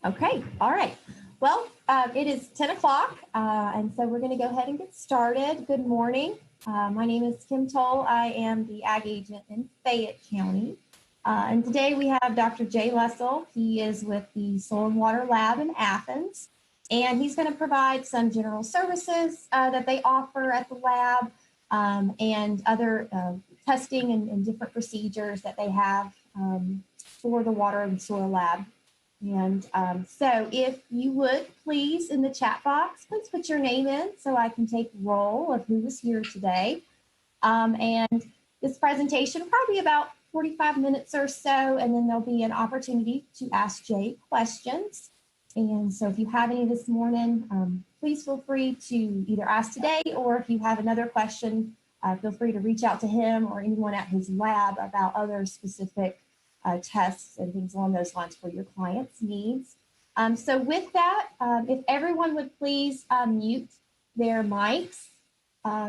Okay, all right. Well, it is 10 o'clock, and so we're going to go ahead and get started. Good morning. My name is Kim Toll. I am the Ag Agent in Fayette County. And today we have Dr. Jay Lessel. He is with the Soil and Water Lab in Athens, and he's going to provide some general services that they offer at the lab and other testing and different procedures that they have for the water and soil lab. And so if you would please, in the chat box, please put your name in so I can take roll of who is here today. And this presentation will probably be about 45 minutes or so, and then there'll be an opportunity to ask Jay questions. And so if you have any this morning, please feel free to either ask today, or if you have another question, feel free to reach out to him or anyone at his lab about other specific tests and things along those lines for your clients' needs. So with that, if everyone would please mute their mics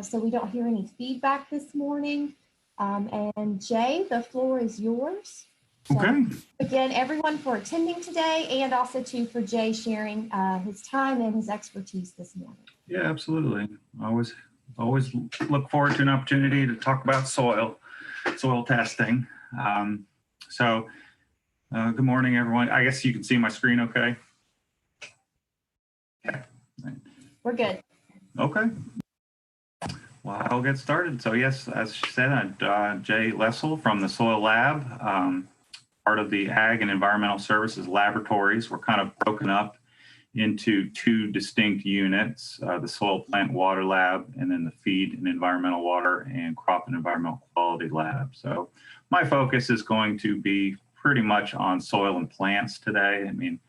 so we don't hear any feedback this morning. And Jay, the floor is yours. So, okay. Again, everyone for attending today, and also for Jay sharing his time and his expertise this morning. Yeah, absolutely. I always look forward to an opportunity to talk about soil testing. Good morning, everyone. I guess you can see my screen okay? Yeah. We're good. Okay. Well, I'll get started. So yes, as she said, I'm Jay Lessel from the Soil Lab, part of the Ag and Environmental Services Laboratories. We're kind of broken up into two distinct units, the Soil Plant Water Lab, and then the Feed and Environmental Water and Crop and Environmental Quality Lab. So my focus is going to be pretty much on soil and plants today. I mean,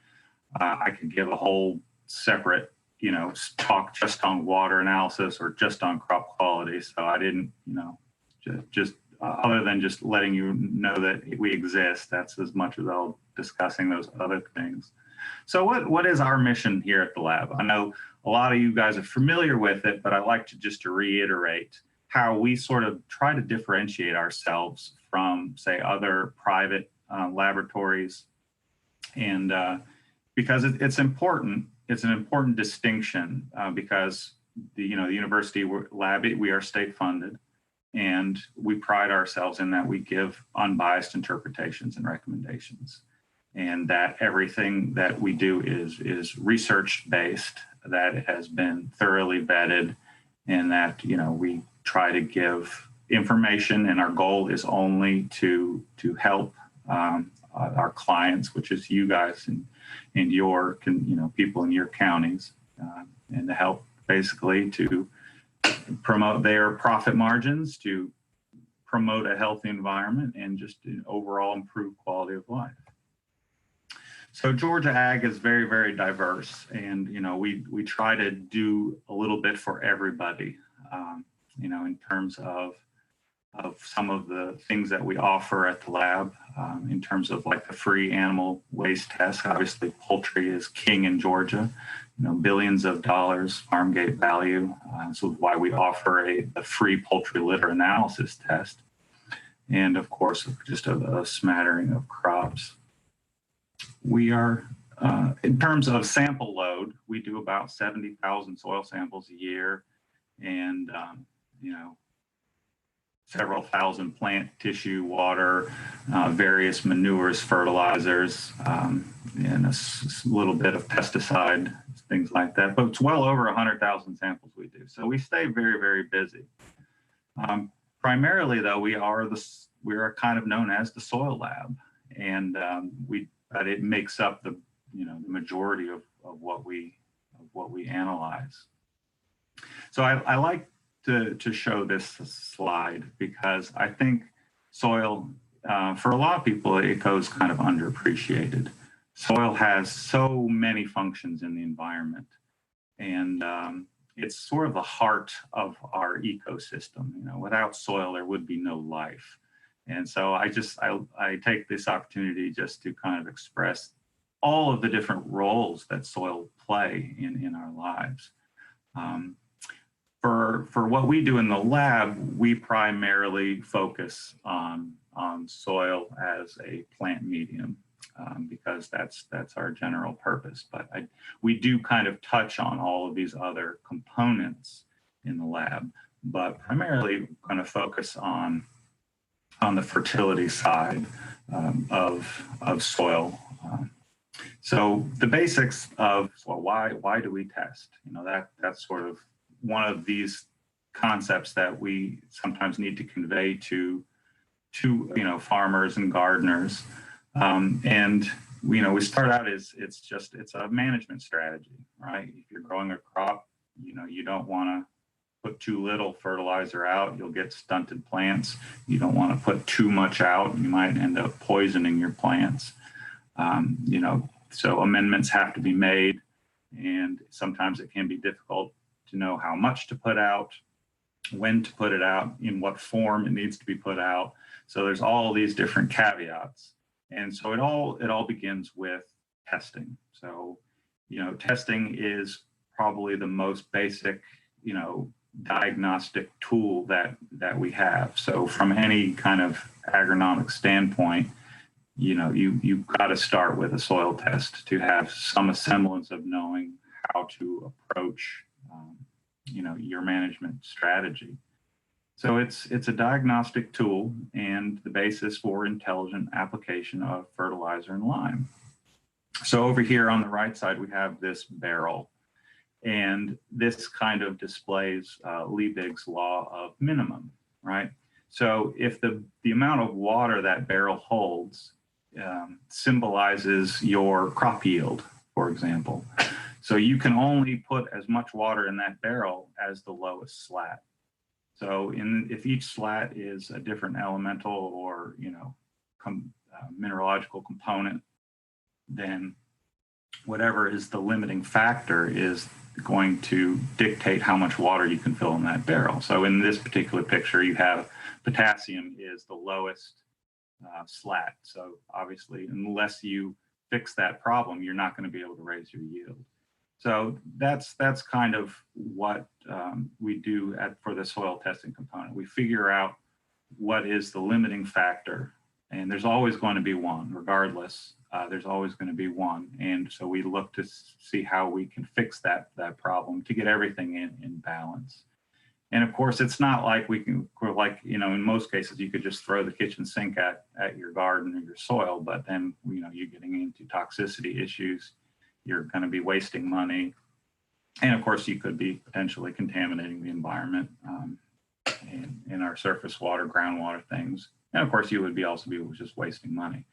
I could give a whole separate, talk just on water analysis or just on crop quality. So I didn't, just other than just letting you know that we exist, that's as much as I'll discussing those other things. So what is our mission here at the lab? I know a lot of you guys are familiar with it, but I like to reiterate how we sort of try to differentiate ourselves from, say, other private laboratories. And because it's important, it's an important distinction because the university lab, we are state funded, and we pride ourselves in that we give unbiased interpretations and recommendations, and that everything that we do is research based, that it has been thoroughly vetted, and that we try to give information, and our goal is only to help our clients, which is you guys and your people in your counties, and to help basically to promote their profit margins, to promote a healthy environment, and just overall improve quality of life. So Georgia Ag is very, very diverse, and we try to do a little bit for everybody, in terms of some of the things that we offer at the lab, in terms of like the free animal waste test. Obviously, poultry is king in Georgia, billions of dollars farm gate value. So why we offer a free poultry litter analysis test, and of course, just a smattering of crops. We are, in terms of sample load, we do about 70,000 soil samples a year, and several thousand plant tissue, water, various manures, fertilizers, and a little bit of pesticide, things like that. But it's well over 100,000 samples we do. So we stay very, very busy. Primarily, though, we are kind of known as the soil lab, and it makes up the majority of what we analyze. So I like to show this slide because I think soil, for a lot of people, it goes kind of underappreciated. Soil has so many functions in the environment, and it's sort of the heart of our ecosystem. Without soil, there would be no life. And so I take this opportunity just to kind of express all of the different roles that soil play in our lives. For what we do in the lab, we primarily focus on soil as a plant medium. because that's our general purpose. But we do kind of touch on all of these other components in the lab, but primarily going to focus on the fertility side of soil. So the basics of, well, why do we test? That's sort of one of these concepts that we sometimes need to convey to farmers and gardeners. And we start out as it's a management strategy, right? If you're growing a crop, you don't want to put too little fertilizer out, you'll get stunted plants. You don't want to put too much out, you might end up poisoning your plants. So amendments have to be made, and sometimes it can be difficult to know how much to put out, when to put it out, in what form it needs to be put out. So there's all these different caveats. And so it all begins with testing. So, testing is probably the most basic, diagnostic tool that we have. So from any kind of agronomic standpoint, you've got to start with a soil test to have some semblance of knowing how to approach, your management strategy. So it's a diagnostic tool and the basis for intelligent application of fertilizer and lime. So over here on the right side, we have this barrel, and this kind of displays Liebig's law of minimum, right? So if the amount of water that barrel holds symbolizes your crop yield, for example. So you can only put as much water in that barrel as the lowest slat. So if each slat is a different elemental or mineralogical component, then whatever is the limiting factor is going to dictate how much water you can fill in that barrel. So in this particular picture, you have potassium is the lowest slat. So obviously, unless you fix that problem, you're not going to be able to raise your yield. So that's kind of what we do for the soil testing component. We figure out what is the limiting factor, and there's always going to be one, regardless. There's always going to be one, and so we look to see how we can fix that problem to get everything in balance. And of course, it's not like in most cases, you could just throw the kitchen sink at your garden or your soil, but then you're getting into toxicity issues. You're going to be wasting money. And of course, you could be potentially contaminating the environment in our surface water, groundwater things. And of course, you would also be just wasting money.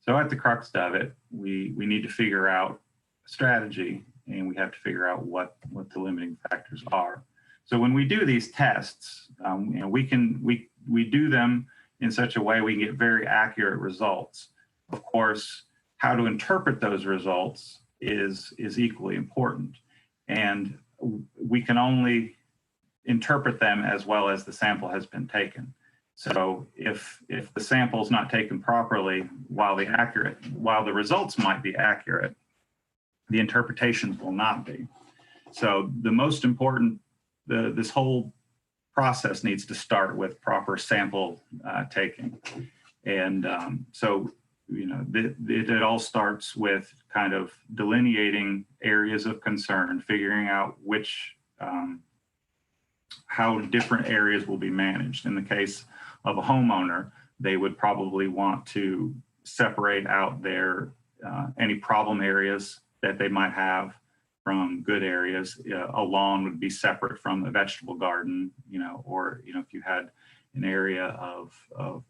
So at the crux of it, we need to figure out a strategy, and we have to figure out what the limiting factors are. So when we do these tests, we do them in such a way we can get very accurate results. Of course, how to interpret those results is equally important, and we can only interpret them as well as the sample has been taken. So if the sample is not taken properly, while the results might be accurate, the interpretations will not be. So the most important, this whole process needs to start with proper sample taking, and so it all starts with kind of delineating areas of concern, figuring out how different areas will be managed. In the case of a homeowner, they would probably want to separate out their any problem areas that they might have from good areas. A lawn would be separate from a vegetable garden, or if you had an area of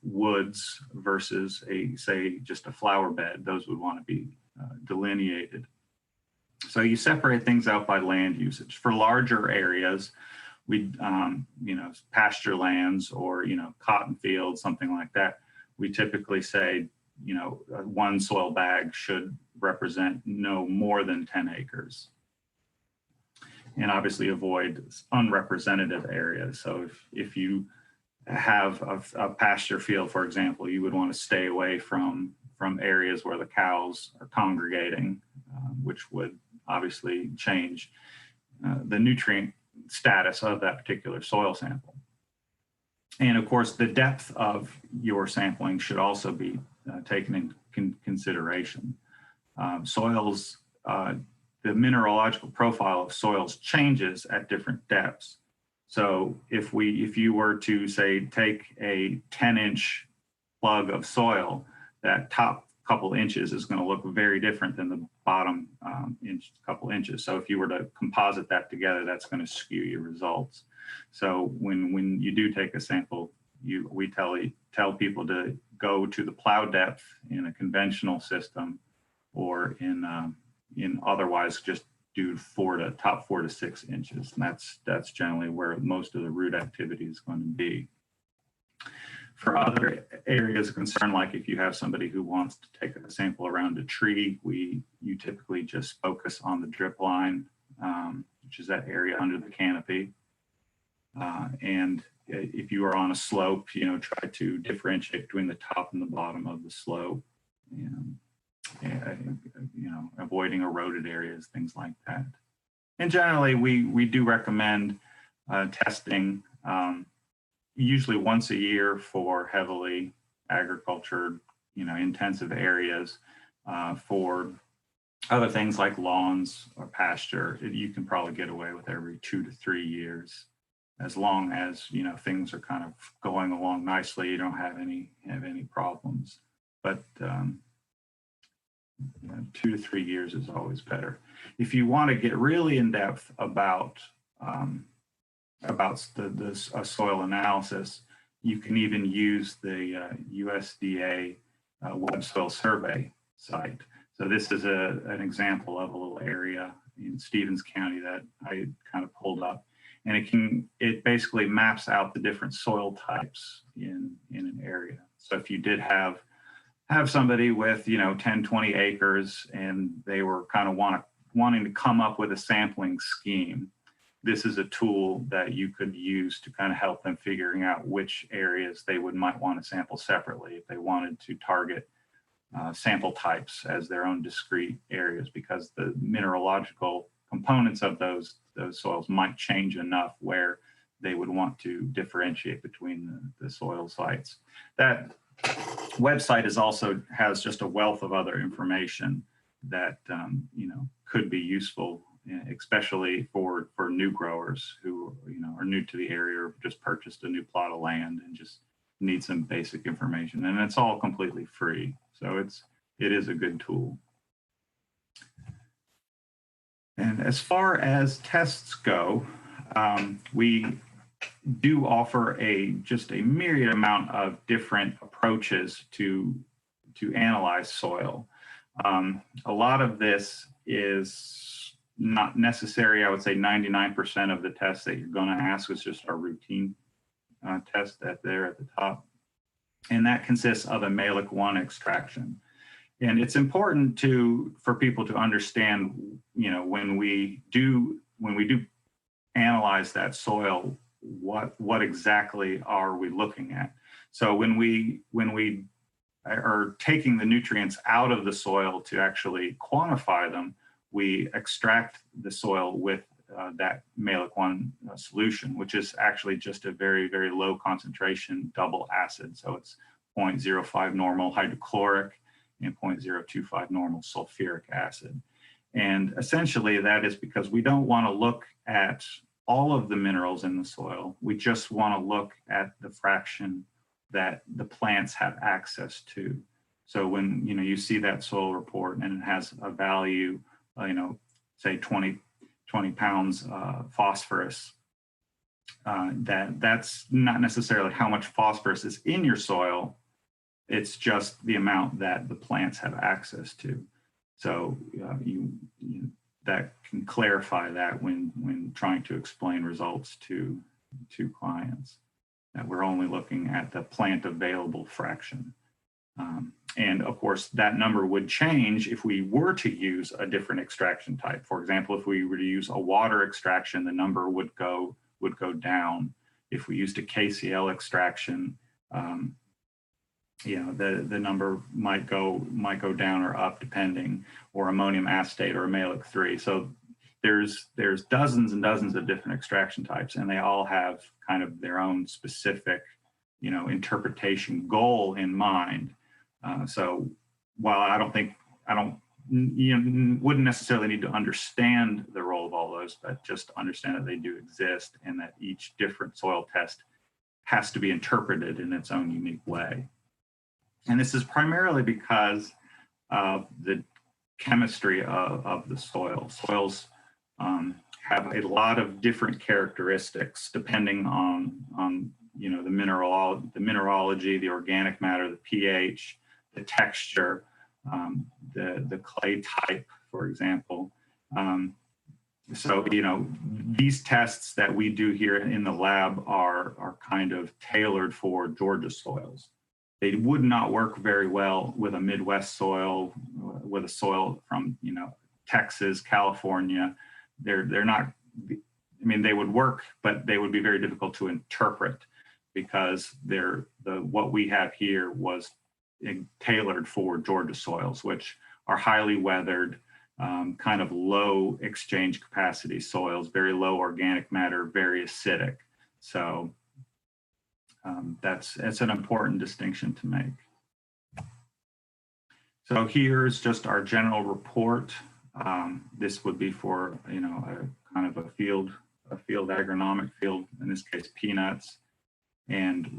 woods versus just a flower bed, those would want to be delineated. So you separate things out by land usage. For larger areas, we pasture lands or cotton fields, something like that, we typically say one soil bag should represent no more than 10 acres, and obviously avoid unrepresentative areas. So if you have a pasture field, for example, you would want to stay away from areas where the cows are congregating, which would obviously change the nutrient status of that particular soil sample. And of course, the depth of your sampling should also be taken into consideration. Soils, the mineralogical profile of soils changes at different depths. So if you were to say take a 10-inch plug of soil, that top couple inches is going to look very different than the bottom couple inches. So if you were to composite that together, that's going to skew your results. So when you do take a sample, we tell people to go to the plow depth in a conventional system, or in otherwise just do top 4 to 6 inches. And that's generally where most of the root activity is going to be. For other areas of concern, like if you have somebody who wants to take a sample around a tree, you typically just focus on the drip line, which is that area under the canopy. And if you are on a slope, try to differentiate between the top and the bottom of the slope, and avoiding eroded areas, things like that. And generally, we do recommend testing usually once a year for heavily agricultured, intensive areas. For other things like lawns or pasture, you can probably get away with every 2 to 3 years, as long as things are kind of going along nicely. You don't have any problems. But 2 to 3 years is always better. If you want to get really in depth about a soil analysis, you can even use the USDA Web Soil Survey site. So this is an example of a little area in Stevens County that I kind of pulled up, and it basically maps out the different soil types in an area. So if you did have somebody with 10, 20 acres, and they were kind of wanting to come up with a sampling scheme, this is a tool that you could use to kind of help them figuring out which areas they might want to sample separately if they wanted to target sample types as their own discrete areas, because the mineralogical components of those soils might change enough where they would want to differentiate between the soil sites. That website has just a wealth of other information that could be useful, especially for new growers who are new to the area or just purchased a new plot of land and just need some basic information. And it's all completely free, so it is a good tool. And as far as tests go, we do offer just a myriad amount of different approaches to analyze soil. A lot of this is not necessary. I would say 99% of the tests that you're going to ask is just our routine test there at the top. And that consists of a Malic 1 extraction. And it's important for people to understand, when we do analyze that soil, what exactly are we looking at? So when we are taking the nutrients out of the soil to actually quantify them, we extract the soil with that Malic 1 solution, which is actually just a very, very low concentration double acid. So it's 0.05 normal hydrochloric and 0.025 normal sulfuric acid. And essentially that is because we don't want to look at all of the minerals in the soil. We just want to look at the fraction that the plants have access to. So when you see that soil report and it has a value, say 20 pounds phosphorus, that's not necessarily how much phosphorus is in your soil. It's just the amount that the plants have access to. So that can clarify that when trying to explain results to clients, that we're only looking at the plant available fraction. And of course, that number would change if we were to use a different extraction type. For example, if we were to use a water extraction, the number would go down. If we used a KCl extraction, the number might go down or up depending, or ammonium acetate or a Malic 3. So there's dozens and dozens of different extraction types, and they all have kind of their own specific, interpretation goal in mind. So while I don't, you wouldn't necessarily need to understand the role of all those, but just understand that they do exist and that each different soil test has to be interpreted in its own unique way. And this is primarily because of the chemistry of the soil. Soils have a lot of different characteristics depending on the mineralogy, the organic matter, the pH, the texture, the clay type, for example. So these tests that we do here in the lab are kind of tailored for Georgia soils. They would not work very well with a Midwest soil, with a soil from Texas, California. They're not. I mean, they would work, but they would be very difficult to interpret because what we have here was tailored for Georgia soils, which are highly weathered, kind of low exchange capacity soils, very low organic matter, very acidic. So it's an important distinction to make. So here's just our general report. This would be for a kind of a field agronomic field, in this case peanuts. And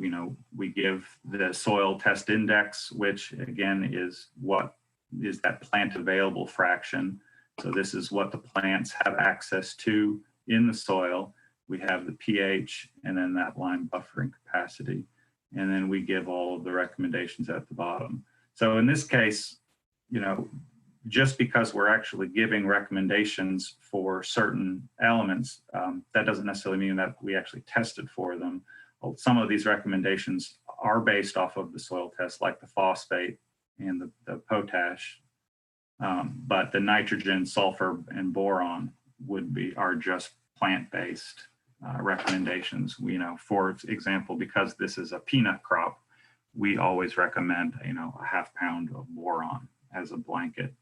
we give the soil test index, which again is that plant available fraction. So this is what the plants have access to in the soil. We have the pH and then that lime buffering capacity. And then we give all of the recommendations at the bottom. So in this case, just because we're actually giving recommendations for certain elements, that doesn't necessarily mean that we actually tested for them. Well, some of these recommendations are based off of the soil test, like the phosphate and the potash, but the nitrogen, sulfur, and boron are just plant-based recommendations. For example, because this is a peanut crop, we always recommend a half pound of boron as a blanket.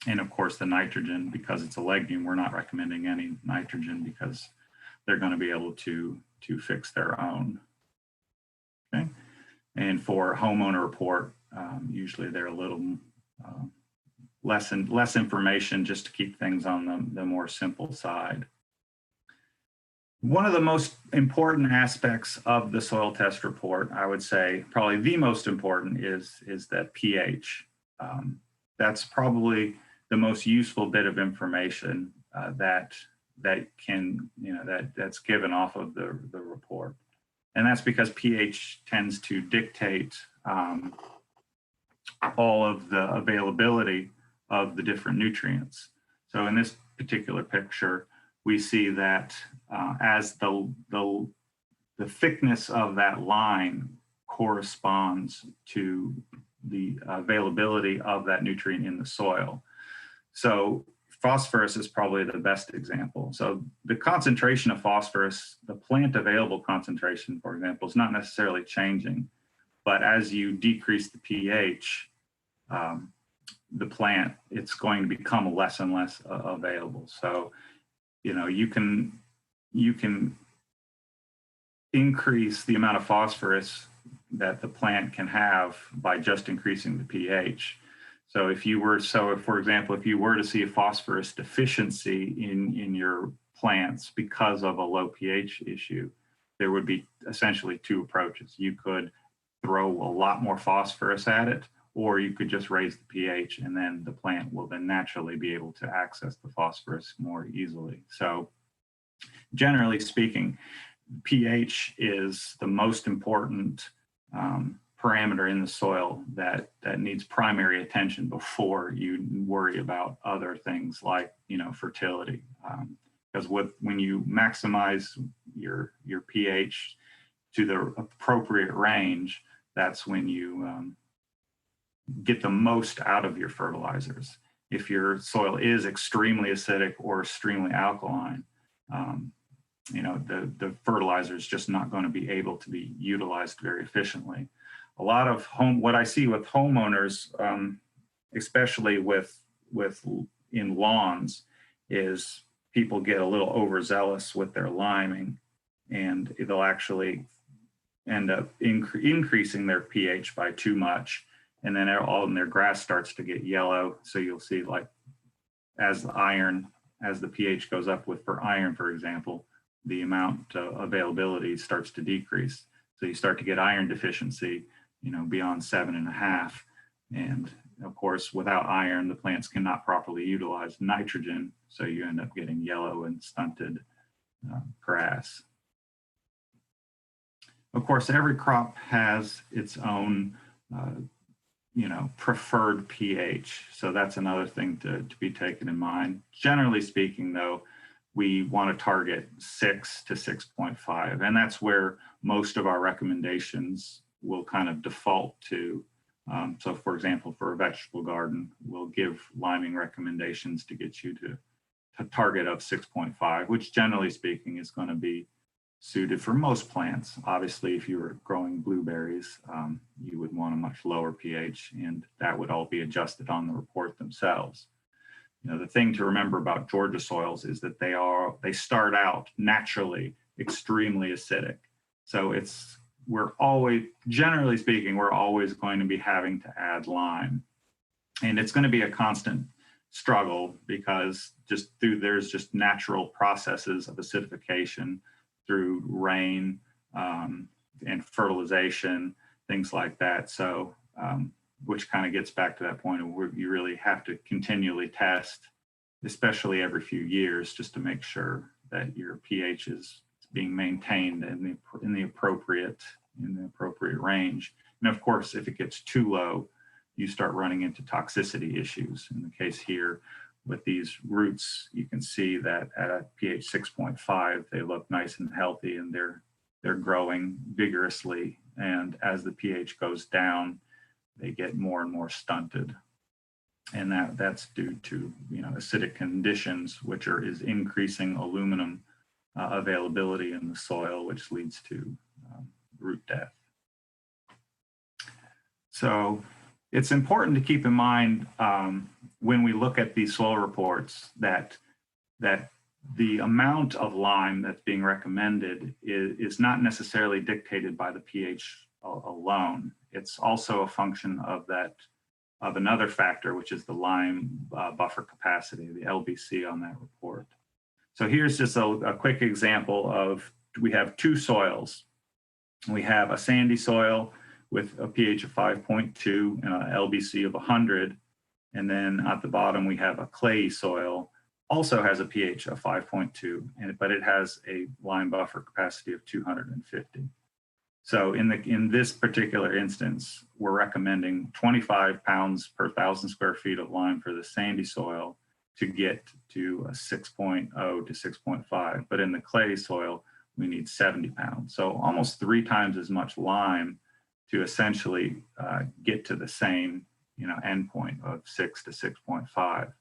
And of course, the nitrogen, because it's a legume, we're not recommending any nitrogen because they're going to be able to fix their own. Okay, and for homeowner report, usually they're a little less information just to keep things on the more simple side. One of the most important aspects of the soil test report, I would say, probably the most important is that pH. That's probably the most useful bit of information that's given off of the report. And that's because pH tends to dictate all of the availability of the different nutrients. So in this particular picture, we see that as the thickness of that line corresponds to the availability of that nutrient in the soil. So phosphorus is probably the best example. So the concentration of phosphorus, the plant available concentration, for example, is not necessarily changing, but as you decrease the pH, the plant, it's going to become less and less available. So, you can increase the amount of phosphorus that the plant can have by just increasing the pH. So for example, if you were to see a phosphorus deficiency in your plants because of a low pH issue, there would be essentially two approaches. You could throw a lot more phosphorus at it, or you could just raise the pH and then the plant will then naturally be able to access the phosphorus more easily. So generally speaking, pH is the most important parameter in the soil that needs primary attention before you worry about other things like fertility. Because when you maximize your pH to the appropriate range, that's when you get the most out of your fertilizers. If your soil is extremely acidic or extremely alkaline, the fertilizer is just not going to be able to be utilized very efficiently. A lot of what I see with homeowners, especially in lawns, is people get a little overzealous with their liming, and they'll actually end up increasing their pH by too much, and then all in their grass starts to get yellow. So you'll see, like, as the pH goes up for iron, for example, the amount of availability starts to decrease. So you start to get iron deficiency, beyond 7.5. And of course, without iron, the plants cannot properly utilize nitrogen. So you end up getting yellow and stunted grass. Of course, every crop has its own, preferred pH. So that's another thing to be taken in mind. Generally speaking, though, we want to target 6 to 6.5. And that's where most of our recommendations will kind of default to. So for example, for a vegetable garden, we'll give liming recommendations to get you to a target of 6.5, which generally speaking is going to be suited for most plants. Obviously, if you were growing blueberries, you would want a much lower pH, and that would all be adjusted on the report themselves. The thing to remember about Georgia soils is that they start out naturally extremely acidic. So generally speaking, we're always going to be having to add lime. And it's going to be a constant struggle because there's just natural processes of acidification through rain and fertilization, things like that. So, which kind of gets back to that point of where you really have to continually test, especially every few years, just to make sure that your pH is being maintained in the appropriate range. And of course, if it gets too low, you start running into toxicity issues. In the case here with these roots, you can see that at a pH 6.5, they look nice and healthy, and they're growing vigorously. And as the pH goes down, they get more and more stunted. And that's due to acidic conditions, which is increasing aluminum availability in the soil, which leads to root death. So it's important to keep in mind when we look at these soil reports that the amount of lime that's being recommended is not necessarily dictated by the pH alone. It's also a function of another factor, which is the lime buffer capacity, the LBC on that report. So here's just a quick example of, we have two soils. We have a sandy soil with a pH of 5.2 and an LBC of 100. And then at the bottom, we have a clayey soil, also has a pH of 5.2, but it has a lime buffer capacity of 250. So in this particular instance, we're recommending 25 pounds per 1,000 square feet of lime for the sandy soil to get to a 6.0 to 6.5. But in the clay soil, we need 70 pounds. So almost 3 times as much lime to essentially get to the same endpoint of 6 to 6.5.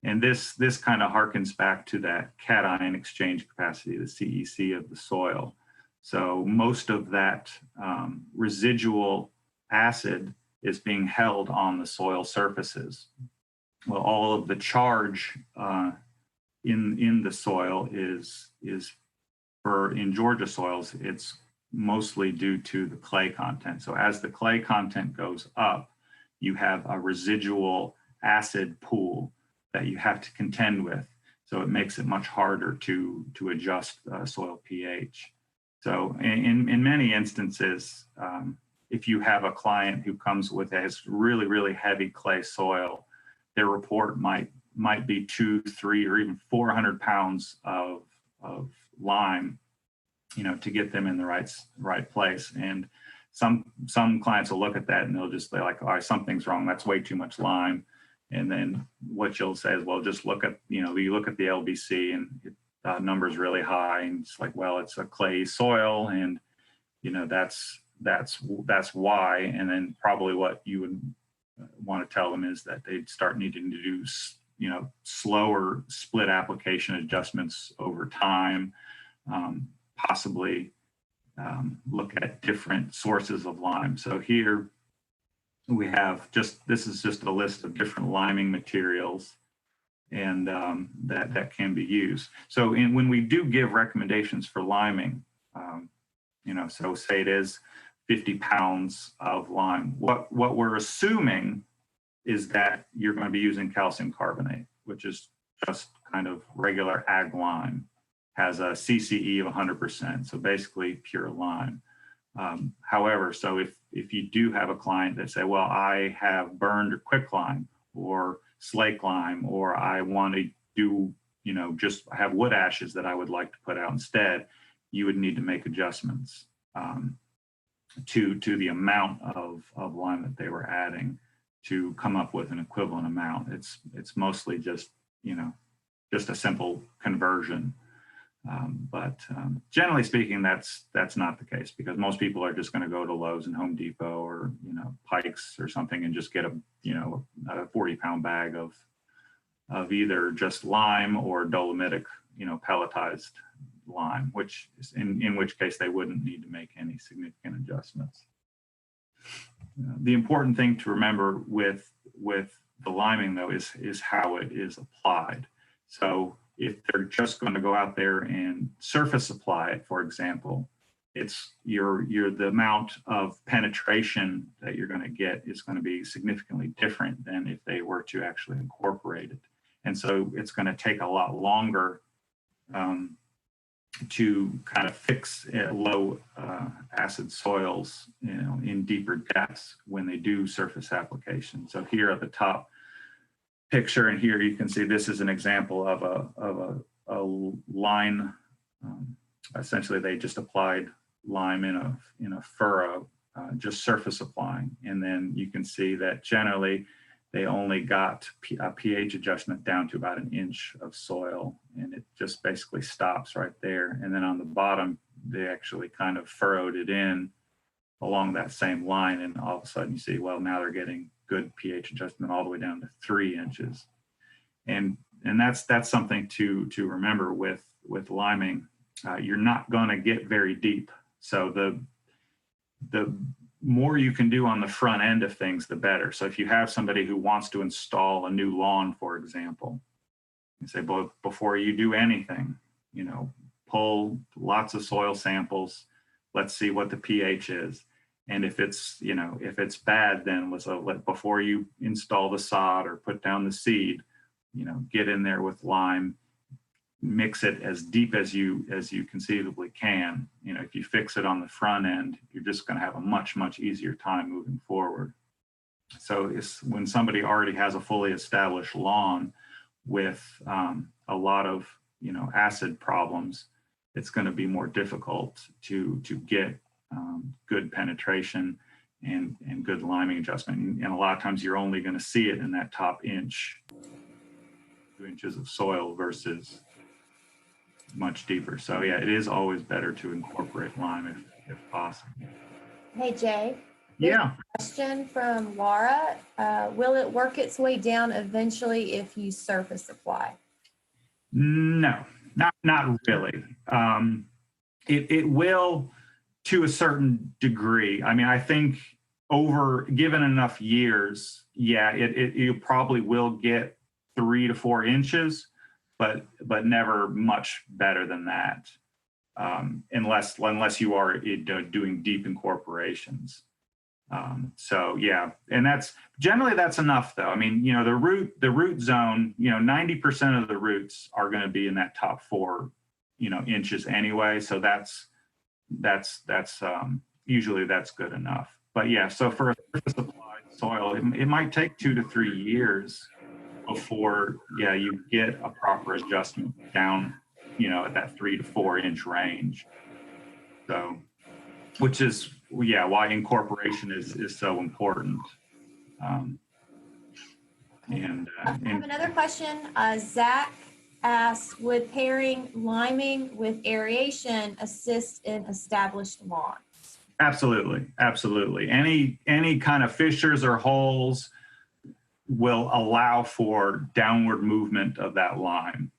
And this kind of harkens back to that cation exchange capacity, the CEC of the soil. So most of that residual acid is being held on the soil surfaces. Well, all of the charge in the soil is in Georgia soils, it's mostly due to the clay content. So as the clay content goes up, you have a residual acid pool that you have to contend with. So it makes it much harder to adjust soil pH. So in many instances, if you have a client who comes with has really, really heavy clay soil, their report might be 200, 300, or even 400 pounds of lime, to get them in the right place. And some clients will look at that and they'll just be like, all right, something's wrong. That's way too much lime. And then what you'll say is, well, just look at, you look at the LBC and the number's really high, and it's like, well, it's a clay soil, and that's why. And then probably what you would want to tell them is that they'd start needing to do slower split application adjustments over time, possibly look at different sources of lime. So here we have this is just a list of different liming materials, and that can be used. So when we do give recommendations for liming, so say it is 50 pounds of lime. What we're assuming is that you're going to be using calcium carbonate, which is just kind of regular ag lime, has a CCE of 100%, so basically pure lime. However, so if you do have a client that say, well, I have burned quicklime or slake lime, or I want to do, just have wood ashes that I would like to put out instead, you would need to make adjustments to the amount of lime that they were adding to come up with an equivalent amount. It's mostly just, just a simple conversion. But generally speaking, that's not the case, because most people are just going to go to Lowe's and Home Depot or Pikes or something and just get a 40-pound bag of either just lime or dolomitic pelletized lime, which is in which case they wouldn't need to make any significant adjustments. The important thing to remember with the liming, though, is how it is applied. So if they're just going to go out there and surface apply it, for example, it's the amount of penetration that you're going to get is going to be significantly different than if they were to actually incorporate it. And so it's going to take a lot longer to kind of fix low acid soils, in deeper depths when they do surface application. So here at the top picture, and here you can see this is an example of a line. Essentially, they just applied lime in a furrow, just surface applying, and then you can see that generally they only got a pH adjustment down to about 1 inch of soil, and it just basically stops right there. And then on the bottom, they actually kind of furrowed it in along that same line, and all of a sudden you see, well, now they're getting good pH adjustment all the way down to 3 inches. And that's something to remember with liming. You're not going to get very deep. So the more you can do on the front end of things, the better. So if you have somebody who wants to install a new lawn, for example, you say, well, before you do anything, pull lots of soil samples. Let's see what the pH is. And if it's bad, then before you install the sod or put down the seed, get in there with lime, mix it as deep as you conceivably can. If you fix it on the front end, you're just going to have a much, much easier time moving forward. So it's when somebody already has a fully established lawn with a lot of acid problems, it's going to be more difficult to get good penetration and good liming adjustment. And a lot of times you're only going to see it in that top 2 inches of soil versus much deeper. So yeah, it is always better to incorporate lime if possible. Hey, Jay. Yeah. Question from Laura. Will it work its way down eventually if you surface apply? No, not really. It will to a certain degree. I mean, I think given enough years, yeah, you probably will get 3 to 4 inches, but never much better than that, unless you are doing deep incorporations. So yeah, and that's enough though. I mean, the root zone, 90% of the roots are going to be in that top 4, inches anyway. So that's usually that's good enough. But yeah, so for a surface applied soil, it might take 2 to 3 years before you get a proper adjustment down, at that 3 to 4 inch range. So, which is why incorporation is so important. I have another question. Zach asks, would pairing liming with aeration assist in established lawns? Absolutely. Any kind of fissures or holes will allow for downward movement of that lime.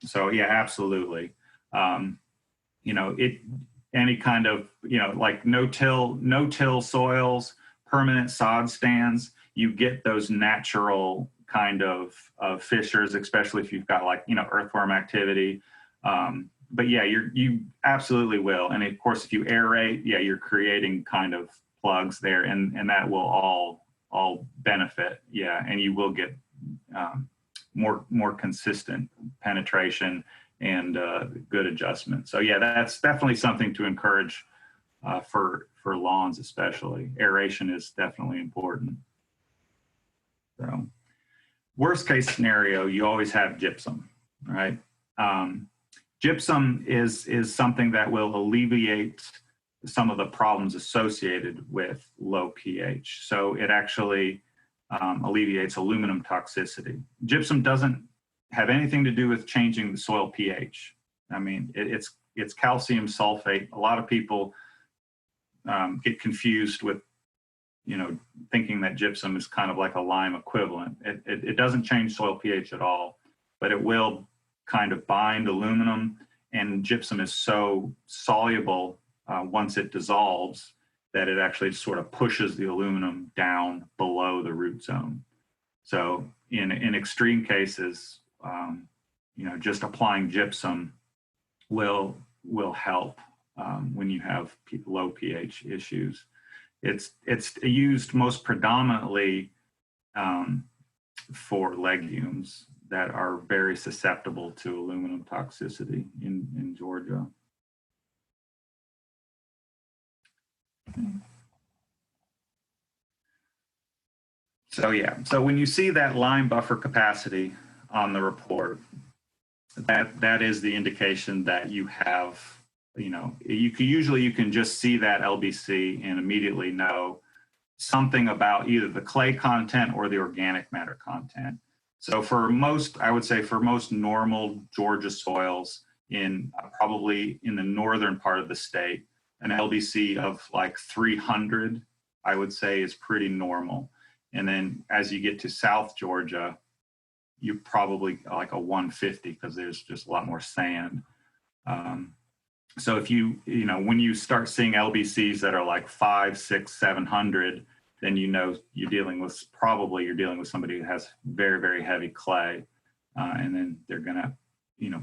So yeah, absolutely. Any kind of, like no-till soils, permanent sod stands, you get those natural kind of fissures, especially if you've got earthworm activity. but yeah, you absolutely will. And of course, if you aerate, yeah, you're creating kind of plugs there, and that will all benefit. Yeah, and you will get more consistent penetration and good adjustment. So yeah, that's definitely something to encourage for lawns, especially. Aeration is definitely important. So worst case scenario, you always have gypsum, right? Gypsum is something that will alleviate some of the problems associated with low pH. So it actually alleviates aluminum toxicity. Gypsum doesn't have anything to do with changing the soil pH. I mean, it's calcium sulfate. A lot of people get confused with, thinking that gypsum is kind of like a lime equivalent. It doesn't change soil pH at all, but it will kind of bind aluminum, and gypsum is so soluble once it dissolves that it actually sort of pushes the aluminum down below the root zone. So in extreme cases, just applying gypsum will help when you have low pH issues. It's used most predominantly for legumes that are very susceptible to aluminum toxicity in Georgia. So yeah, so when you see that lime buffer capacity on the report, that is the indication that you have, you can just see that LBC and immediately know something about either the clay content or the organic matter content. So I would say for most normal Georgia soils probably in the northern part of the state, an LBC of like 300, I would say, is pretty normal. And then as you get to South Georgia, you're probably like a 150 because there's just a lot more sand. So if when you start seeing LBCs that are like 500, 600, 700, then you're dealing with somebody who has very, very heavy clay, and then they're gonna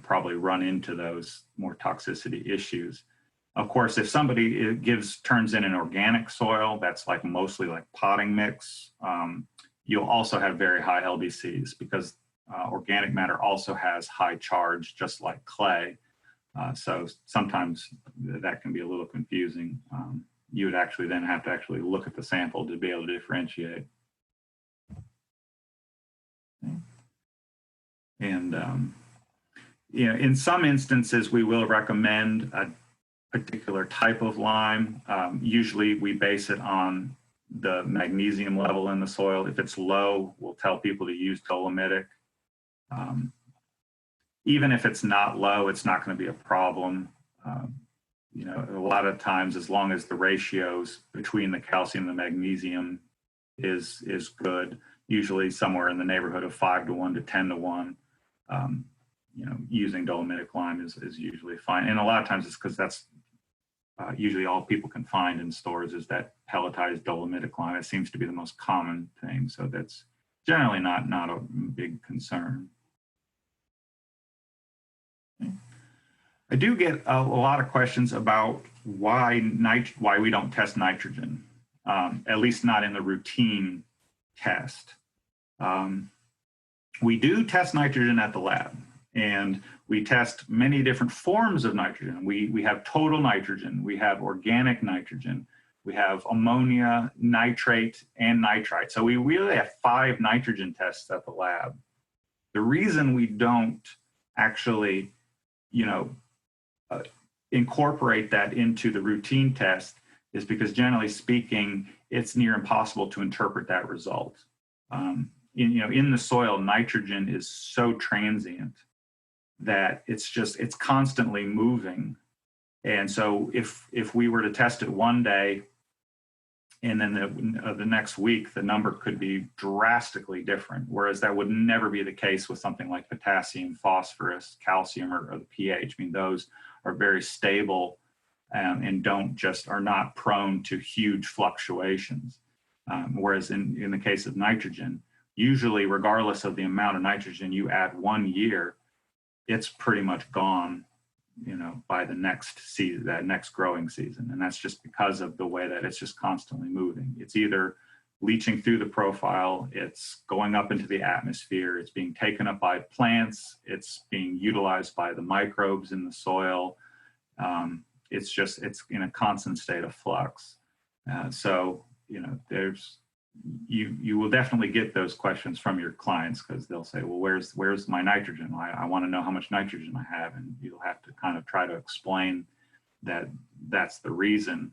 probably run into those more toxicity issues. Of course, if somebody turns in an organic soil that's like mostly like potting mix, you'll also have very high LBCs because organic matter also has high charge, just like clay. So sometimes that can be a little confusing. You would actually then have to actually look at the sample to be able to differentiate. Okay. And in some instances, we will recommend a particular type of lime. Usually we base it on the magnesium level in the soil. If it's low, we'll tell people to use dolomitic. Even if it's not low, it's not going to be a problem. A lot of times, as long as the ratios between the calcium and the magnesium is good, usually somewhere in the neighborhood of 5-to-1 to 10-to-1, using dolomitic lime is usually fine. And a lot of times it's because that's usually all people can find in stores is that pelletized dolomitic lime. It seems to be the most common thing. So that's generally not a big concern. Okay. I do get a lot of questions about why we don't test nitrogen, at least not in the routine test. We do test nitrogen at the lab, and we test many different forms of nitrogen. We have total nitrogen, we have organic nitrogen, we have ammonia, nitrate, and nitrite. So we really have 5 nitrogen tests at the lab. The reason we don't actually, incorporate that into the routine test is because generally speaking, it's near impossible to interpret that result. In the soil, nitrogen is so transient that it's constantly moving. And so if we were to test it one day and then the next week, the number could be drastically different, whereas that would never be the case with something like potassium, phosphorus, calcium, or the pH. I mean, those are very stable and are not prone to huge fluctuations. Whereas in the case of nitrogen, usually regardless of the amount of nitrogen you add one year, it's pretty much gone by the next season, that next growing season. And that's just because of the way that it's just constantly moving. It's either leaching through the profile, it's going up into the atmosphere, it's being taken up by plants, it's being utilized by the microbes in the soil. It's in a constant state of flux. So, you will definitely get those questions from your clients, because they'll say, well, where's my nitrogen? I want to know how much nitrogen I have. And you'll have to kind of try to explain that that's the reason.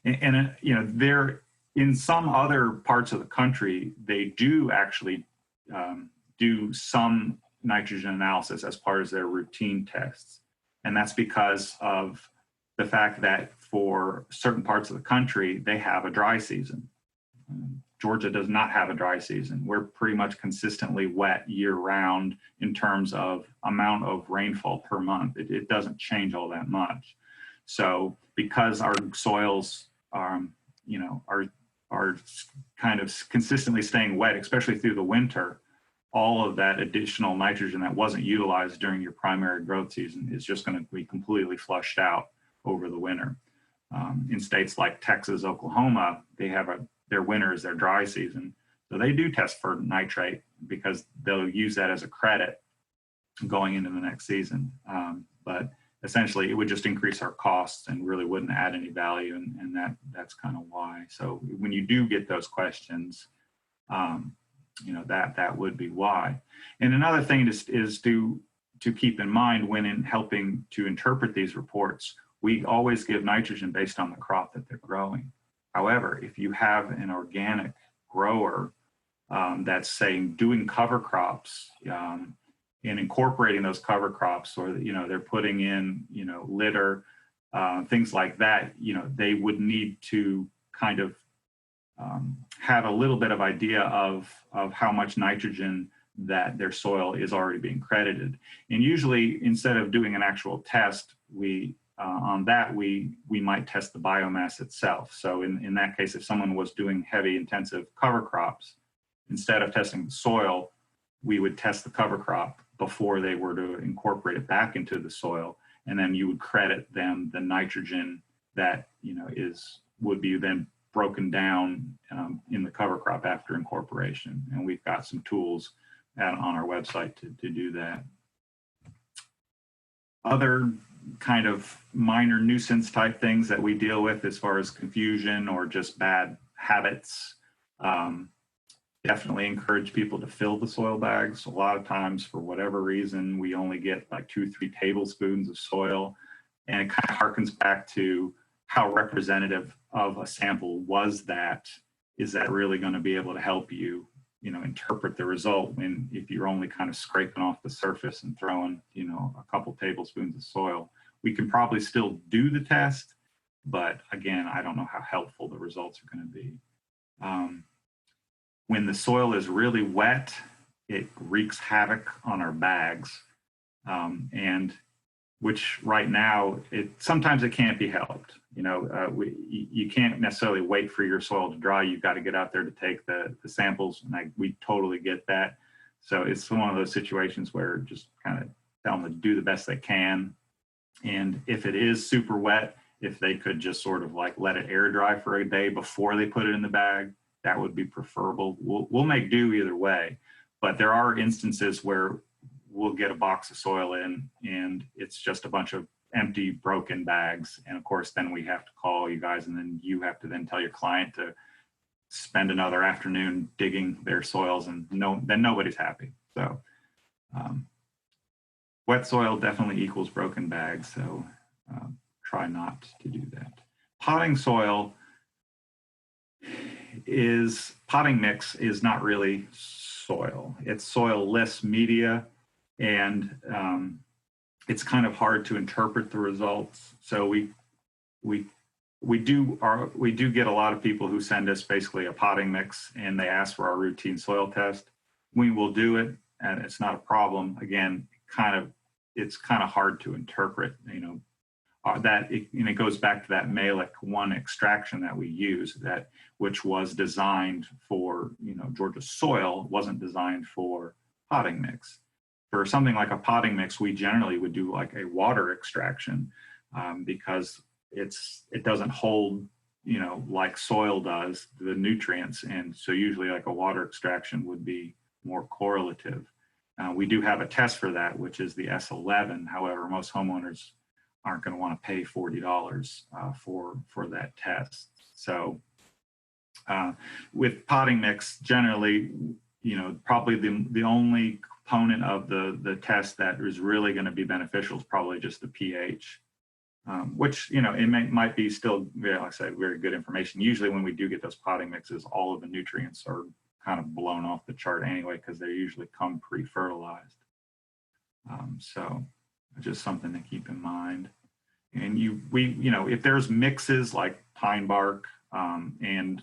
There, in some other parts of the country, they do actually do some nitrogen analysis as part of their routine tests. And that's because of the fact that for certain parts of the country, they have a dry season. Georgia does not have a dry season. We're pretty much consistently wet year round in terms of amount of rainfall per month. It doesn't change all that much. So because our soils are kind of consistently staying wet, especially through the winter, all of that additional nitrogen that wasn't utilized during your primary growth season is just going to be completely flushed out over the winter. In states like Texas, Oklahoma, they have their winter is their dry season. So they do test for nitrate because they'll use that as a credit going into the next season. But essentially it would just increase our costs and really wouldn't add any value. And that's kind of why. So when you do get those questions, that would be why. And another thing is to keep in mind when in helping to interpret these reports, we always give nitrogen based on the crop that they're growing. However, if you have an organic grower that's saying doing cover crops and incorporating those cover crops, or they're putting in litter, things like that, they would need to kind of have a little bit of idea of how much nitrogen that their soil is already being credited. And usually, instead of doing an actual test, we might test the biomass itself. So in that case, if someone was doing heavy intensive cover crops, instead of testing the soil, we would test the cover crop before they were to incorporate it back into the soil. And then you would credit them the nitrogen that would be then broken down in the cover crop after incorporation. And we've got some tools on our website to do that. Other kind of minor nuisance type things that we deal with as far as confusion or just bad habits, definitely encourage people to fill the soil bags. A lot of times, for whatever reason, we only get like 2-3 tablespoons of soil, and it kind of harkens back to how representative of a sample was that. Is that really going to be able to help you interpret the result if you're only kind of scraping off the surface and throwing a couple tablespoons of soil? We can probably still do the test, but again, I don't know how helpful the results are going to be. When the soil is really wet, it wreaks havoc on our bags, and which right now sometimes it can't be helped. You can't necessarily wait for your soil to dry. You've got to get out there to take the samples, and we totally get that. So it's one of those situations where just kind of tell them to do the best they can. And if it is super wet, if they could just sort of like let it air dry for a day before they put it in the bag, that would be preferable. We'll make do either way, but there are instances where we'll get a box of soil in and it's just a bunch of empty, broken bags. And of course, then we have to call you guys, and then you have to then tell your client to spend another afternoon digging their soils, and then nobody's happy. So wet soil definitely equals broken bags. So try not to do that. Potting soil potting mix is not really soil. It's soil-less media, and it's kind of hard to interpret the results. So we do get a lot of people who send us basically a potting mix, and they ask for our routine soil test. We will do it, and it's not a problem. Again, it's kind of hard to interpret, it goes back to that Malic 1 extraction that we use, which was designed for Georgia soil, wasn't designed for potting mix. for something like a potting mix, we generally would do like a water extraction because it doesn't hold, like soil does, the nutrients. And so usually like a water extraction would be more correlative. We do have a test for that, which is the S11. However, most homeowners aren't going to want to pay $40 for that test. So with potting mix, generally, probably the only component of the test that is really going to be beneficial is probably just the pH, which, it might be still, like I said, very good information. Usually when we do get those potting mixes, all of the nutrients are kind of blown off the chart anyway, because they usually come pre-fertilized. So just something to keep in mind. And if there's mixes like pine bark and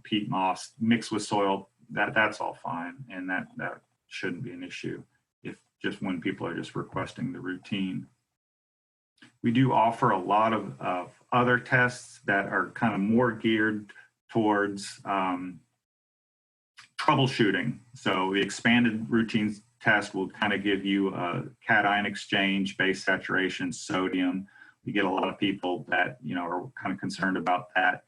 peat moss mixed with soil, that's all fine, and that shouldn't be an issue if just when people are just requesting the routine. We do offer a lot of other tests that are kind of more geared towards troubleshooting. So the expanded routines test will kind of give you a cation exchange, base saturation, sodium. We get a lot of people that are kind of concerned about that.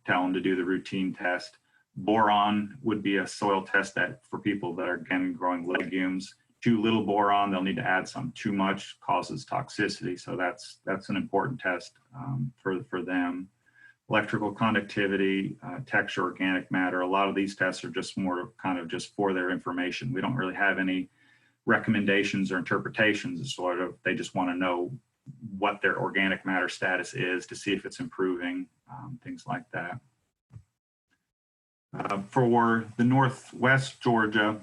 Tell them to do the routine test. Boron would be a soil test that for people that are again growing legumes. Too little boron, they'll need to add some. Too much causes toxicity, so that's an important test for them. Electrical conductivity, texture, organic matter. A lot of these tests are just more kind of just for their information. We don't really have any recommendations or interpretations. It's sort of, they just want to know what their organic matter status is to see if it's improving, things like that. For the Northwest Georgia,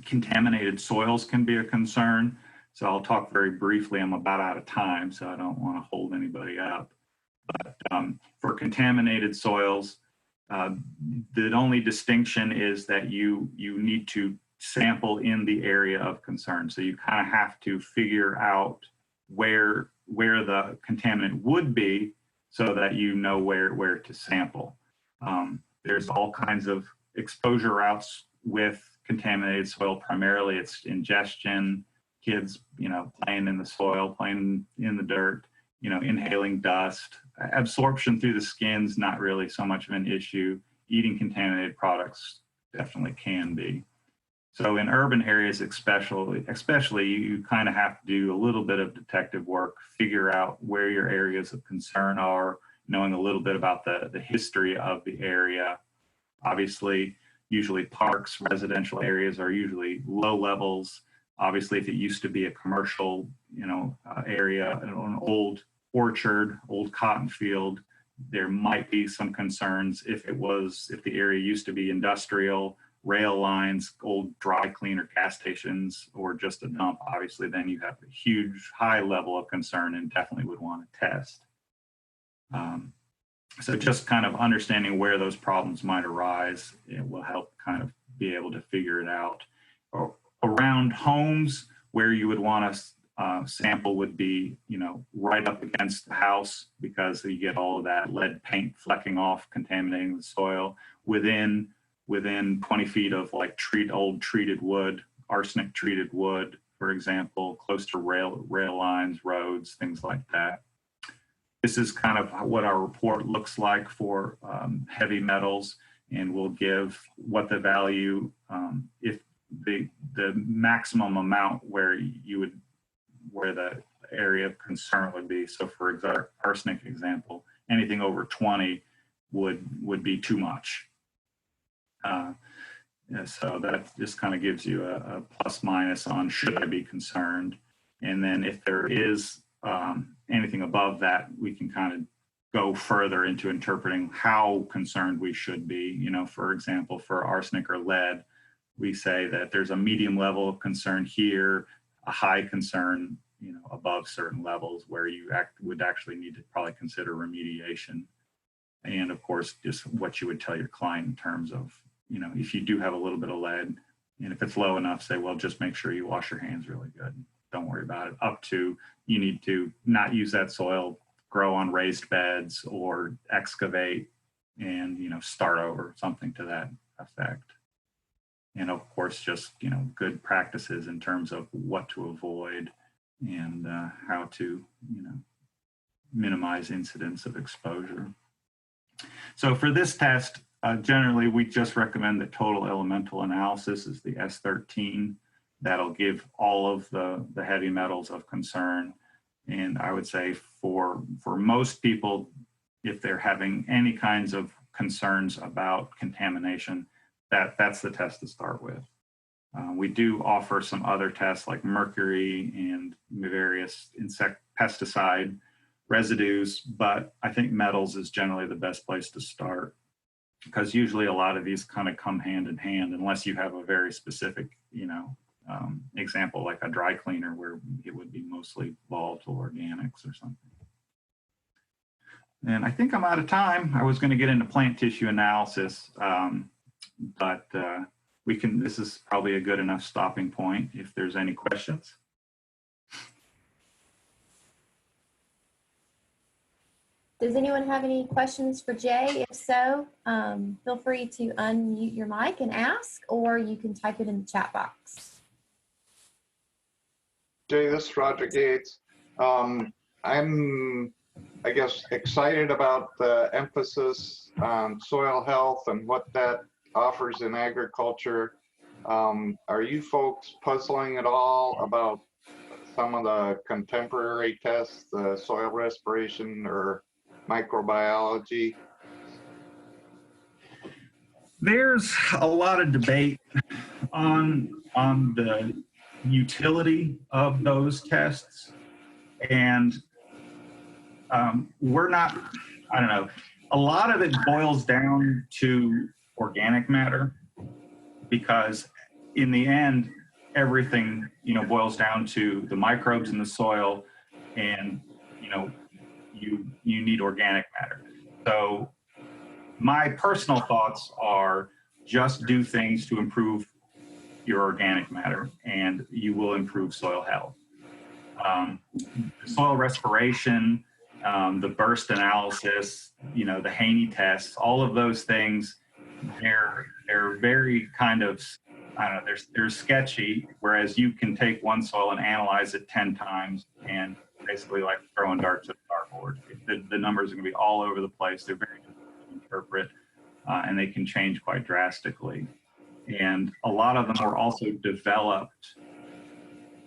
contaminated soils can be a concern. So I'll talk very briefly. I'm about out of time, so I don't want to hold anybody up. But for contaminated soils, the only distinction is that you need to sample in the area of concern. So you kind of have to figure out where the contaminant would be so that you know where to sample. There's all kinds of exposure routes with contaminated soil. Primarily it's ingestion, kids, playing in the soil, playing in the dirt, inhaling dust. Absorption through the skin's not really so much of an issue. Eating contaminated products definitely can be. So in urban areas especially you kind of have to do a little bit of detective work, figure out where your areas of concern are, knowing a little bit about the history of the area. Obviously, usually parks, residential areas are usually low levels. Obviously, if it used to be a commercial, area, an old orchard, old cotton field, there might be some concerns. If the area used to be industrial, rail lines, old dry cleaner gas stations, or just a dump, obviously then you have a huge high level of concern and definitely would want to test. So just kind of understanding where those problems might arise, it will help kind of be able to figure it out. Around homes, where you would want to sample would be, right up against the house, because you get all of that lead paint flecking off, contaminating the soil. Within 20 feet of like old treated wood, arsenic treated wood, for example, close to rail lines, roads, things like that. This is kind of what our report looks like for heavy metals, and we'll give what the value, if the maximum amount where the area of concern would be. So for arsenic example, anything over 20 would be too much. So that just kind of gives you a plus minus on should I be concerned. And then if there is anything above that, we can kind of go further into interpreting how concerned we should be. For example, for arsenic or lead, we say that there's a medium level of concern here, a high concern, above certain levels where you would actually need to probably consider remediation. And of course, just what you would tell your client in terms of, if you do have a little bit of lead, and if it's low enough, say, well, just make sure you wash your hands really good. Don't worry about it. Up to, you need to not use that soil, grow on raised beds, or excavate and, start over, something to that effect. and of course, just, good practices in terms of what to avoid and how to, minimize incidents of exposure. So for this test, generally, we just recommend the total elemental analysis is the S13. That'll give all of the heavy metals of concern. And I would say for most people, if they're having any kinds of concerns about contamination, that's the test to start with. We do offer some other tests like mercury and various insect pesticide residues, but I think metals is generally the best place to start, because usually a lot of these kind of come hand in hand unless you have a very specific, example like a dry cleaner where it would be mostly volatile organics or something. And I think I'm out of time. I was going to get into plant tissue analysis, but this is probably a good enough stopping point if there's any questions. Does anyone have any questions for Jay? If so, feel free to unmute your mic and ask, or you can type it in the chat box. Jay, this is Roger Gates. I'm, I guess, excited about the emphasis on soil health and what that offers in agriculture. Are you folks puzzling at all about some of the contemporary tests, the soil respiration or microbiology? There's a lot of debate on the utility of those tests, and we're not, I don't know, a lot of it boils down to organic matter, because in the end, everything, boils down to the microbes in the soil, and, you need organic matter. So my personal thoughts are just do things to improve your organic matter, and you will improve soil health. Soil respiration, the burst analysis, the Haney tests, all of those things, they're very kind of, I don't know, they're sketchy, whereas you can take one soil and analyze it 10 times and basically like throwing darts at a dartboard. The numbers are going to be all over the place. They're very difficult to interpret, and they can change quite drastically. And a lot of them were also developed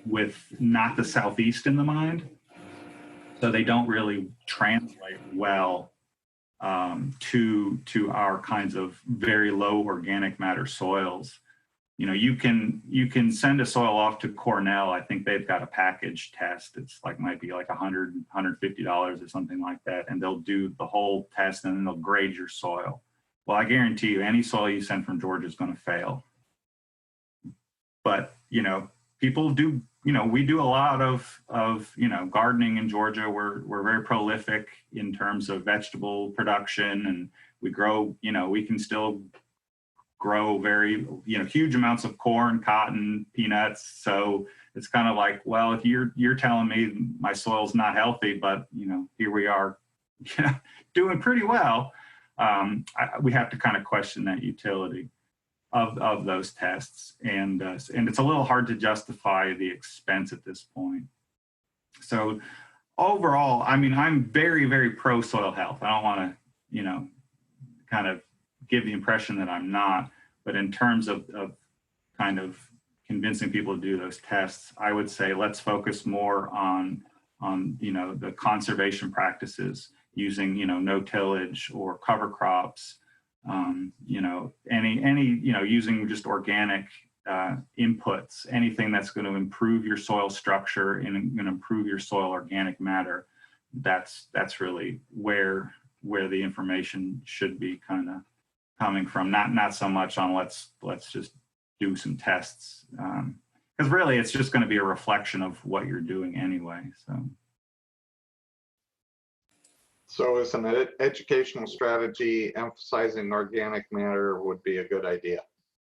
with not the Southeast in the mind, so they don't really translate well to our kinds of very low organic matter soils. You can send a soil off to Cornell. I think they've got a package test. It's might be like $100, $150 or something like that, and they'll do the whole test and then they'll grade your soil. Well, I guarantee you, any soil you send from Georgia is going to fail. But, people do, we do a lot of gardening in Georgia. We're very prolific in terms of vegetable production, and we grow, we can still grow very, huge amounts of corn, cotton, peanuts. So it's kind of like, well, if you're telling me my soil's not healthy, but, here we are, doing pretty well. We have to kind of question that utility of those tests, and it's a little hard to justify the expense at this point. So overall, I'm very, very pro soil health. I don't want to, kind of give the impression that I'm not, but in terms of kind of convincing people to do those tests, I would say let's focus more on the conservation practices, using no tillage or cover crops, using just organic inputs, anything that's going to improve your soil structure and going to improve your soil organic matter. That's really where the information should be kind of coming from, not so much on let's just do some tests, because really it's just going to be a reflection of what you're doing anyway. So as an educational strategy, emphasizing organic matter would be a good idea.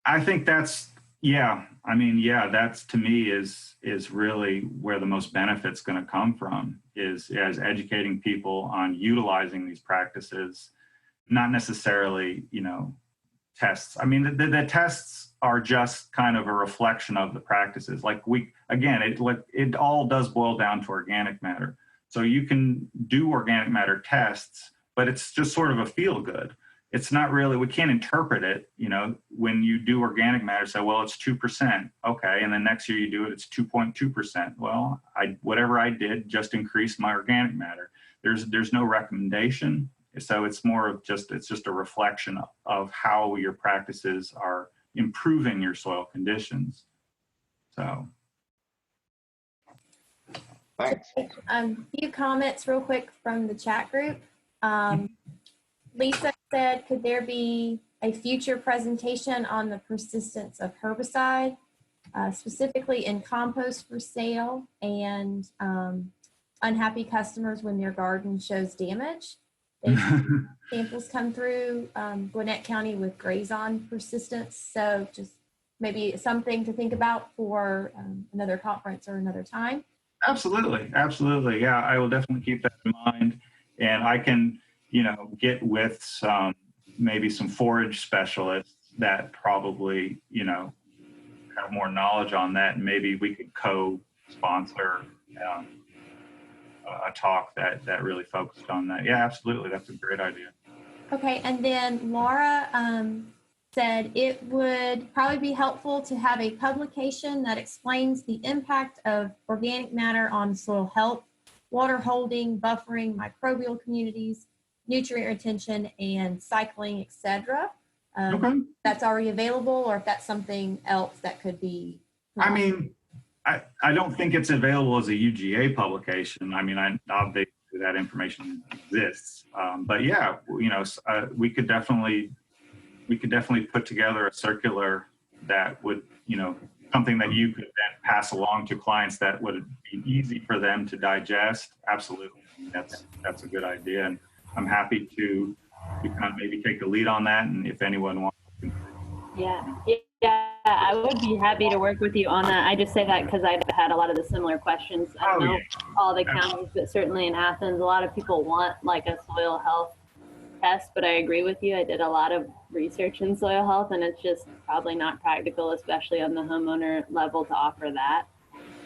I think that's, that's to me is really where the most benefit's going to come from, is educating people on utilizing these practices, not necessarily, tests. The tests are just kind of a reflection of the practices. Like it all does boil down to organic matter. So you can do organic matter tests, but it's just sort of a feel good. It's not really, we can't interpret it, when you do organic matter, say, well, it's 2%. Okay. And then next year you do it, it's 2.2%. Well, whatever I did just increased my organic matter. There's no recommendation. So it's more of it's just a reflection of how your practices are improving your soil conditions. So. Thanks. A few comments real quick from the chat group. Lisa said, could there be a future presentation on the persistence of herbicide, specifically in compost for sale and unhappy customers when their garden shows damage? Samples come through Gwinnett County with Grazon persistence. So just maybe something to think about for another conference or another time. Absolutely. Yeah, I will definitely keep that in mind. And I can, get with maybe some forage specialists that probably, have more knowledge on that. And maybe we could co-sponsor a talk that really focused on that. Yeah, absolutely. That's a great idea. Okay. And then Laura said it would probably be helpful to have a publication that explains the impact of organic matter on soil health, water holding, buffering, microbial communities, nutrient retention, and cycling, etc. Okay. That's already available, or if that's something else that could be. I mean, I don't think it's available as a UGA publication. I mean, obviously that information exists, but yeah, we could definitely put together a circular that would, something that you could then pass along to clients that would be easy for them to digest. Absolutely, that's a good idea, and I'm happy to kind of maybe take the lead on that. And if anyone wants to. Yeah, I would be happy to work with you on that. I just say that because I've had a lot of the similar questions. I don't know all the counties, but certainly in Athens, a lot of people want like a soil health test, but I agree with you. I did a lot of research in soil health, and it's just probably not practical, especially on the homeowner level, to offer that.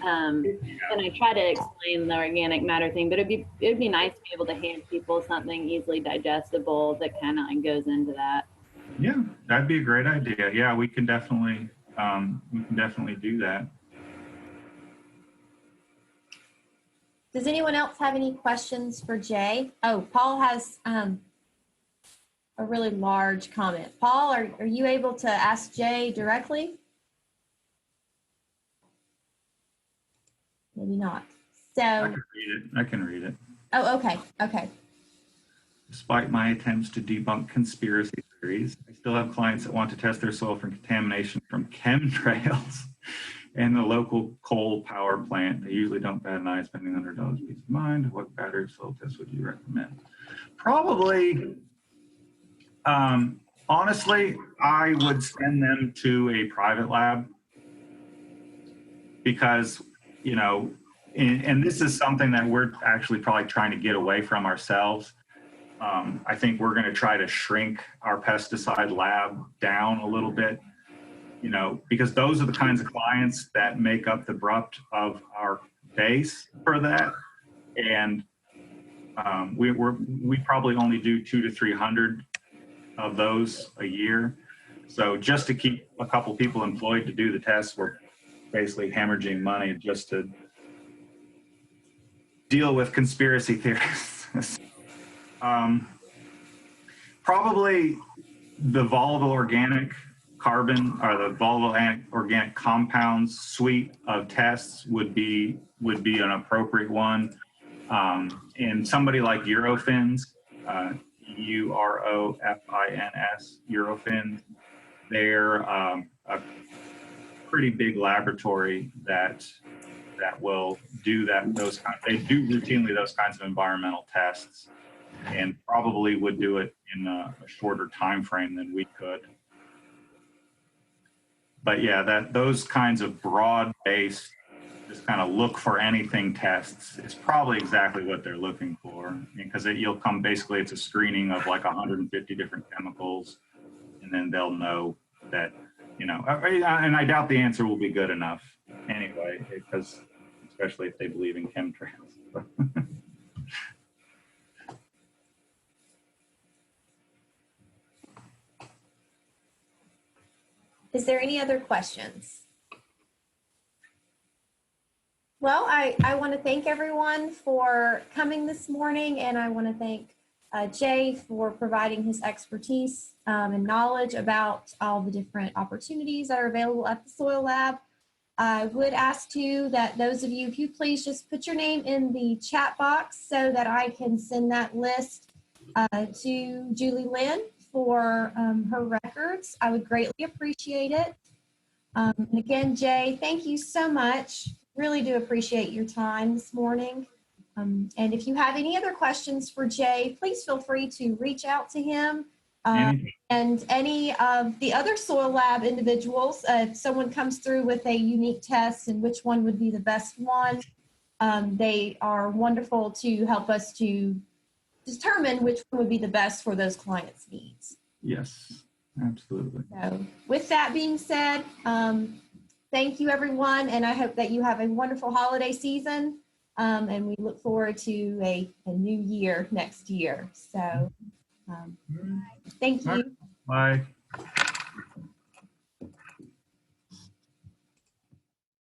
And I try to explain the organic matter thing, but it'd be nice to be able to hand people something easily digestible that kind of goes into that. Yeah, that'd be a great idea. Yeah, we can definitely do that. Does anyone else have any questions for Jay? Oh, Paul has a really large comment. Paul, are you able to ask Jay directly? Maybe not. So I can read it. Oh, okay. Despite my attempts to debunk conspiracy theories, I still have clients that want to test their soil for contamination from chemtrails and the local coal power plant. They usually don't bat an eye, spending $100 peace of mind. What battery soil test would you recommend? Probably, honestly, I would send them to a private lab because, and this is something that we're actually probably trying to get away from ourselves. I think we're going to try to shrink our pesticide lab down a little bit, because those are the kinds of clients that make up the brunt of our base for that. And we probably only do 200 to 300 of those a year. So just to keep a couple people employed to do the tests, we're basically hemorrhaging money just to deal with conspiracy theories. Probably the volatile organic carbon or the volatile organic compounds suite of tests would be an appropriate one. And somebody like Eurofins, Eurofins, Eurofins, they're a pretty big laboratory that will do that. They do routinely those kinds of environmental tests, and probably would do it in a shorter time frame than we could. But yeah, those kinds of broad-based, just kind of look for anything tests is probably exactly what they're looking for, because you'll come, basically it's a screening of like 150 different chemicals, and then they'll know that And I doubt the answer will be good enough anyway, because especially if they believe in chemtrails. Is there any other questions? Well, I want to thank everyone for coming this morning, and I want to thank Jay for providing his expertise and knowledge about all the different opportunities that are available at the Soil Lab. I would ask too that those of you, if you please just put your name in the chat box so that I can send that list to Julie Lynn for her records. I would greatly appreciate it. And again, Jay, thank you so much. Really do appreciate your time this morning. And if you have any other questions for Jay, please feel free to reach out to him. And any of the other Soil Lab individuals, if someone comes through with a unique test and which one would be the best one, they are wonderful to help us to determine which one would be the best for those clients' needs. Yes, absolutely. So with that being said, thank you everyone, and I hope that you have a wonderful holiday season, and we look forward to a new year next year. So thank you. Bye.